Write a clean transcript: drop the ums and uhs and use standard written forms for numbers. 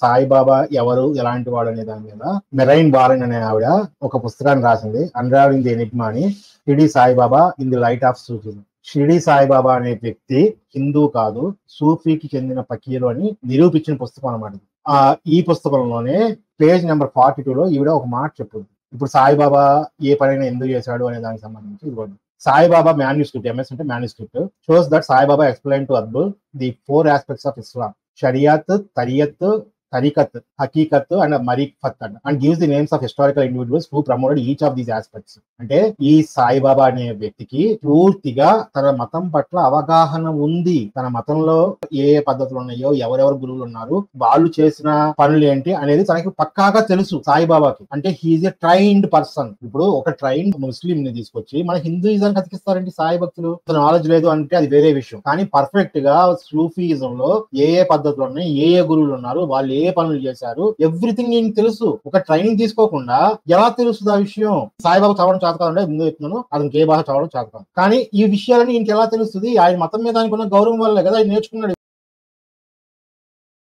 సాయిబాబా ఎవరు, ఎలాంటి వాడు అనే దాని మీద మెరైన్ బారెన్ అనే ఆవిడ ఒక పుస్తకాన్ని రాసింది, అన్రావెలింగ్ ది ఎనిగ్మా అని. Shirdi Saibaba in the light of Sufism. Shirdi Saibaba అనే వ్యక్తి హిందూ కాదు, సూఫీకి చెందిన ఫకీరు అని నిరూపించిన పుస్తకం అన్నమాట. ఈ పుస్తకంలోనే పేజ్ నెంబర్ 42లో ఈవిడ ఒక మాట చెప్తుంది. ఇప్పుడు సాయిబాబా ఏ పనైనా ఎందుకు చేశాడు అనే దానికి సంబంధించి ఇదిగోండి. సాయిబాబా మాన్యుస్క్రిప్ట్, ఎంఎస్ అంటే manuscript, shows that Saibaba explain to Akbar the 4 aspects of Islam: Shariat, Tariyat, Tariqat, Haqiqat and Marifat and gives the names of historical individuals who promoted each of these aspects. అంటే ఈ సాయిబాబా అనే వ్యక్తికి పూర్తిగా తన మతం పట్ల అవగాహన ఉంది. తన మతంలో ఏ పద్ధతులు ఉన్నాయో, ఎవరెవరు గురువులు ఉన్నారు, వాళ్ళు చేసిన పనులు ఏంటి అనేది తనకి పక్కాగా తెలుసు సాయిబాబాకి. అంటే హీఈస్ ఎ ట్రైన్డ్ పర్సన్. ఇప్పుడు ఒక ట్రైన్డ్ ముస్లిం ని తీసుకొచ్చి మన హిందూయిజానికి అతికిస్తారండి సాయి భక్తులు. నాలెడ్జ్ లేదు అంటే అది వేరే విషయం, కానీ పర్ఫెక్ట్ గా సూఫీయిజం లో ఏ పద్ధతులు ఉన్నాయి, ఏ గురువులు ఉన్నారు, వాళ్ళు ఏ పనులు చేశారు, ఎవ్రీథింగ్ నేను తెలుసు. ఒక ట్రైనింగ్ తీసుకోకుండా ఎలా తెలుస్తుంది ఆ విషయం? సాయిబాబా చదవడం చేత కాదంటే ముందు చెప్తున్నాను, అతనికి ఏ భాష చదవడం చేత కాదు, కానీ ఈ విషయాలని ఇంకెలా తెలుస్తుంది? ఆయన మతం మీద ఆయనకున్న గౌరవం వల్లే కదా ఆయన నేర్చుకున్నాడు.